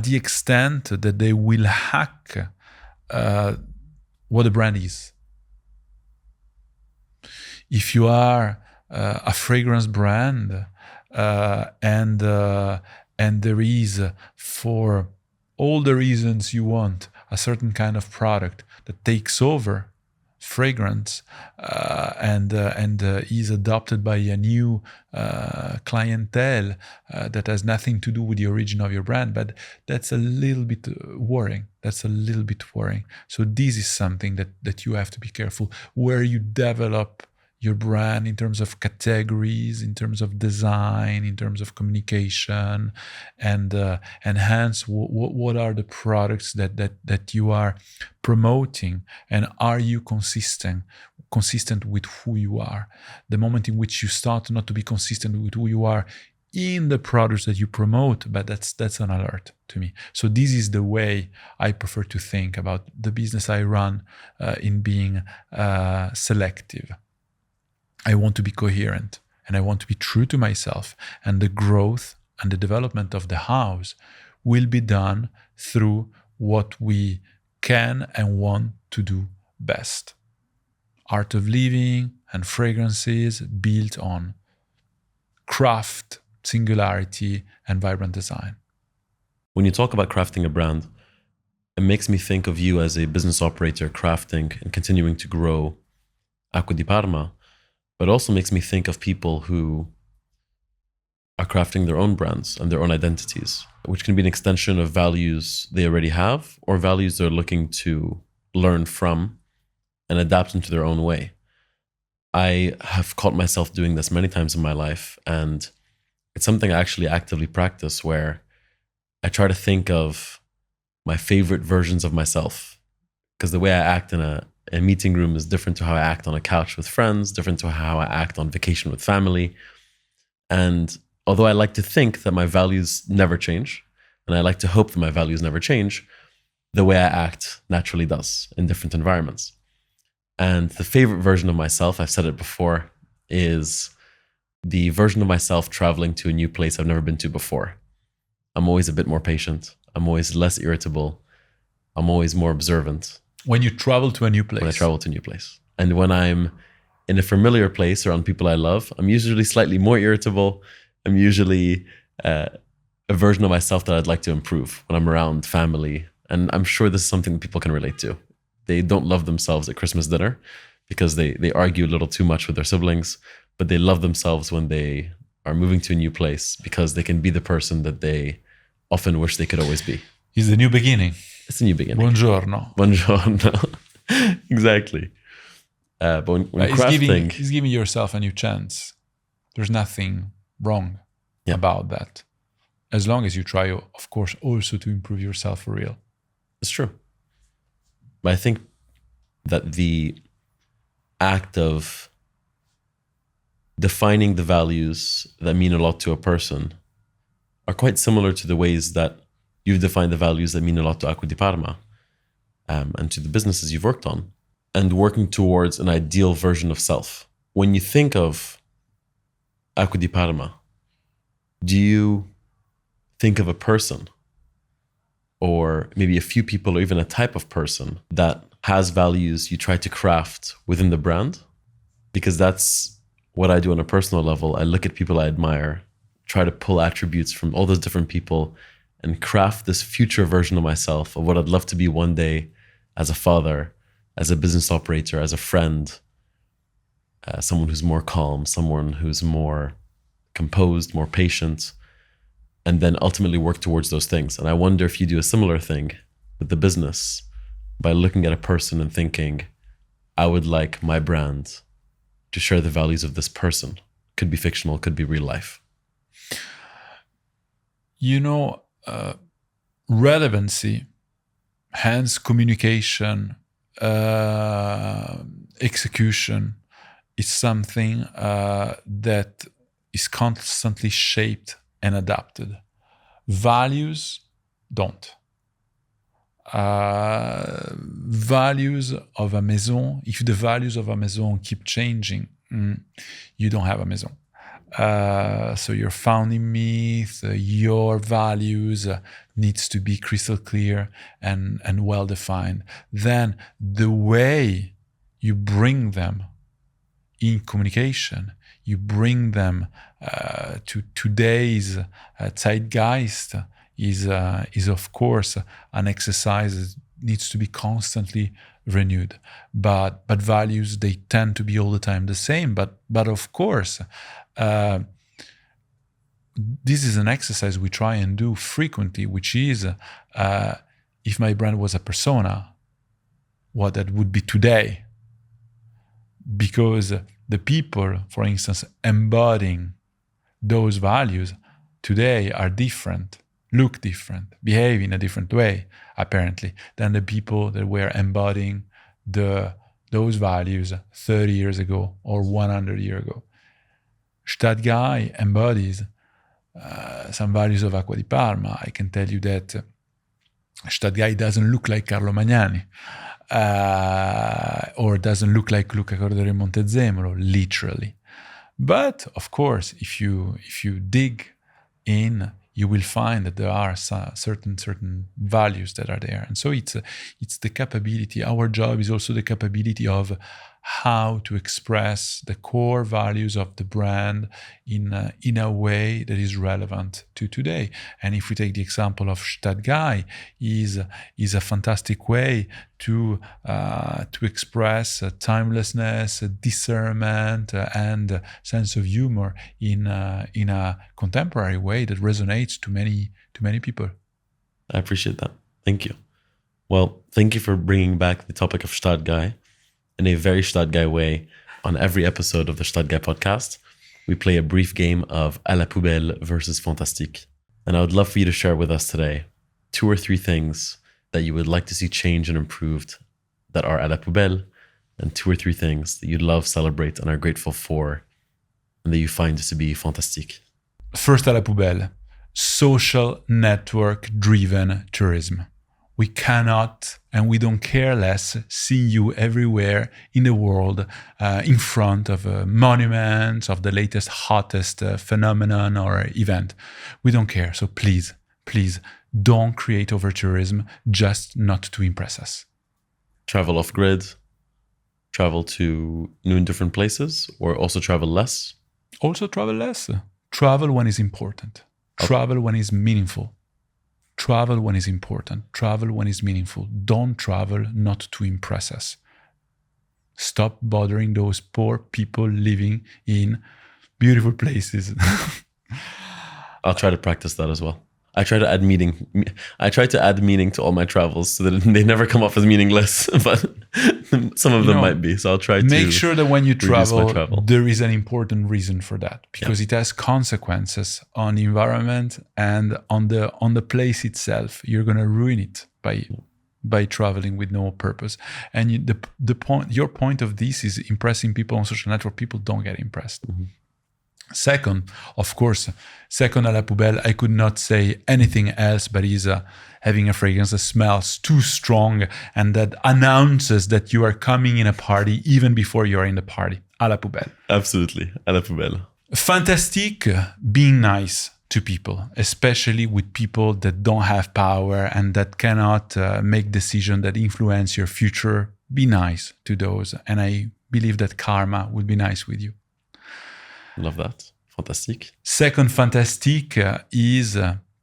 the extent that they will hack what the brand is. If you are a fragrance brand, and there is, for all the reasons you want, a certain kind of product that takes over fragrance and is adopted by a new clientele that has nothing to do with the origin of your brand, but that's a little bit worrying. So this is something that you have to be careful, where you develop your brand in terms of categories, in terms of design, in terms of communication, and hence what are the products that you are promoting, and are you consistent with who you are? The moment in which you start not to be consistent with who you are in the products that you promote, but that's an alert to me. So this is the way I prefer to think about the business I run, in being selective. I want to be coherent, and I want to be true to myself, and the growth and the development of the house will be done through what we can and want to do best. Art of living and fragrances built on craft, singularity, and vibrant design. When you talk about crafting a brand, it makes me think of you as a business operator crafting and continuing to grow Acqua di Parma, but also makes me think of people who are crafting their own brands and their own identities, which can be an extension of values they already have, or values they're looking to learn from and adapt into their own way. I have caught myself doing this many times in my life, and it's something I actually actively practice, where I try to think of my favorite versions of myself, because the way I act in a meeting room is different to how I act on a couch with friends, different to how I act on vacation with family. And although I like to think that my values never change, and I like to hope that my values never change, the way I act naturally does in different environments. And the favorite version of myself, I've said it before, is the version of myself traveling to a new place I've never been to before. I'm always a bit more patient. I'm always less irritable. I'm always more observant. When you travel to a new place. When I travel to a new place. And when I'm in a familiar place around people I love, I'm usually slightly more irritable. I'm usually a version of myself that I'd like to improve when I'm around family. And I'm sure this is something that people can relate to. They don't love themselves at Christmas dinner because they argue a little too much with their siblings, but they love themselves when they are moving to a new place because they can be the person that they often wish they could always be. It's the new beginning. It's a new beginning. Buongiorno. Buongiorno. Exactly. But when crafting... It's giving yourself a new chance. There's nothing wrong about that. As long as you try, of course, also to improve yourself for real. It's true. But I think that the act of defining the values that mean a lot to a person are quite similar to the ways that you've defined the values that mean a lot to Acqua di Parma and to the businesses you've worked on, and working towards an ideal version of self. When you think of Acqua di Parma, do you think of a person or maybe a few people or even a type of person that has values you try to craft within the brand? Because that's what I do on a personal level. I look at people I admire, try to pull attributes from all those different people and craft this future version of myself of what I'd love to be one day as a father, as a business operator, as a friend, someone who's more calm, someone who's more composed, more patient, and then ultimately work towards those things. And I wonder if you do a similar thing with the business by looking at a person and thinking, I would like my brand to share the values of this person. Could be fictional, could be real life. You know, relevancy, hence communication, execution, is something that is constantly shaped and adapted. Values don't. Values of a maison, if the values of a maison keep changing, you don't have a maison. So your founding myth, your values needs to be crystal clear and well defined. Then the way you bring them in communication, you bring them to today's zeitgeist is of course an exercise that needs to be constantly renewed. But values, they tend to be all the time the same. But of course, this is an exercise we try and do frequently, which is if my brand was a persona, what that would be today. Because the people, for instance, embodying those values today are different, look different, behave in a different way, apparently, than the people that were embodying those values 30 years ago or 100 years ago. Gstaad Guy embodies some values of Acqua di Parma. I can tell you that Gstaad Guy doesn't look like Carlo Magnani. Or doesn't look like Luca Corriere Montezemolo, literally. But of course, if you dig in, you will find that there are certain values that are there. And so it's the capability. Our job is also the capability of how to express the core values of the brand in a way that is relevant to today. And if we take the example of Gstaad Guy, is a fantastic way to express timelessness, discernment, and sense of humor in a contemporary way that resonates to many people. I appreciate that. Thank you. Well, thank you for bringing back the topic of Gstaad Guy in a very Gstaad Guy way. On every episode of the Gstaad Guy podcast, we play a brief game of à la Poubelle versus Fantastique. And I would love for you to share with us today 2 or 3 things that you would like to see changed and improved that are at La Poubelle, and 2 or 3 things that you love, celebrate, and are grateful for, and that you find to be fantastique. First, à La Poubelle, social network-driven tourism. We cannot, and we don't care less, see you everywhere in the world, in front of monuments, of the latest, hottest phenomenon or event. We don't care. So please, don't create over-tourism just not to impress us. Travel off-grid, travel to new and different places, or also travel less? Also travel less. Travel when is important. Travel when is meaningful. Travel when is important. Travel when is meaningful. Don't travel not to impress us. Stop bothering those poor people living in beautiful places. I'll try to practice that as well. I try to add meaning to all my travels so that they never come off as meaningless, but some of them might be. So I'll try to make sure that when you travel, travel, there is an important reason for that, because it has consequences on the environment and on the place itself. You're going to ruin it by traveling with no purpose. And your point of this is impressing people on social network. People don't get impressed. Mm-hmm. Second, of course, second à La Poubelle, I could not say anything else, but is having a fragrance that smells too strong and that announces that you are coming in a party even before you are in the party. À La Poubelle. Absolutely, à La Poubelle. Fantastique, being nice to people, especially with people that don't have power and that cannot make decisions that influence your future. Be nice to those. And I believe that karma will be nice with you. Love that. Fantastique. Second, fantastique is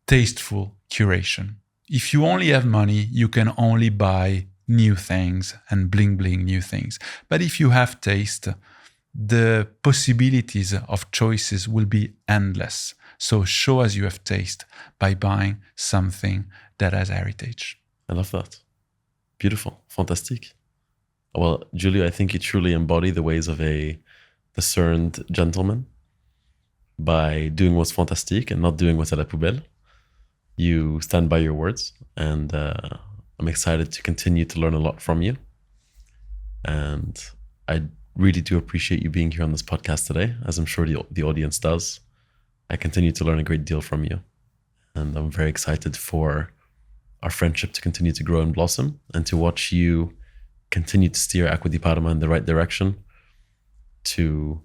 tasteful curation. If you only have money, you can only buy new things and bling new things. But if you have taste, the possibilities of choices will be endless. So show us you have taste by buying something that has heritage. I love that. Beautiful. Fantastique. Well, Giulio, I think you truly embody the ways of a discerned gentleman by doing what's fantastique and not doing what's à la poubelle. You stand by your words, and I'm excited to continue to learn a lot from you. And I really do appreciate you being here on this podcast today, as I'm sure the audience does. I continue to learn a great deal from you, and I'm very excited for our friendship to continue to grow and blossom, and to watch you continue to steer Acqua di Parma in the right direction, to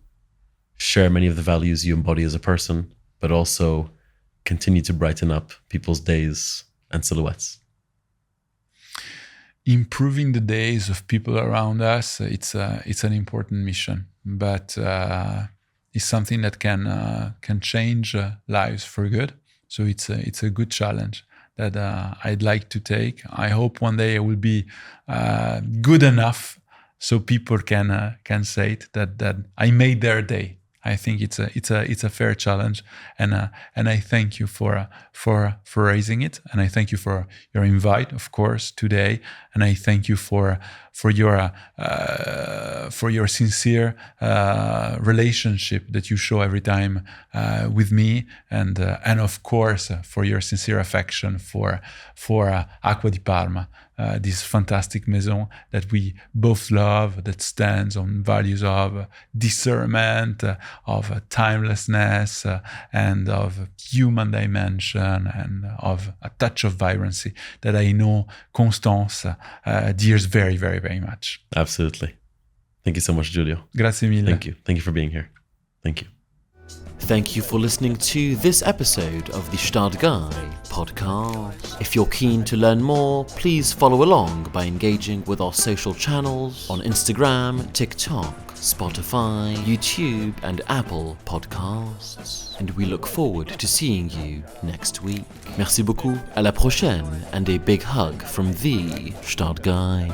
share many of the values you embody as a person, but also continue to brighten up people's days and silhouettes. Improving the days of people around us, it's an important mission, but it's something that can change lives for good. So it's a good challenge that I'd like to take. I hope one day it will be good enough so people can say it, that I made their day. I think it's a fair challenge, and I thank you for raising it, and I thank you for your invite, of course, today, and I thank you for your sincere relationship that you show every time with me, and of course for your sincere affection for Acqua di Parma. This fantastic maison that we both love, that stands on values of discernment, of timelessness, and of human dimension, and of a touch of vibrancy that I know Constance dears very, very, very much. Absolutely. Thank you so much, Giulio. Grazie mille. Thank you. Thank you for being here. Thank you. Thank you for listening to this episode of the Gstaad Guy podcast. If you're keen to learn more, please follow along by engaging with our social channels on Instagram, TikTok, Spotify, YouTube, and Apple Podcasts. And we look forward to seeing you next week. Merci beaucoup, à la prochaine, and a big hug from the Gstaad Guy.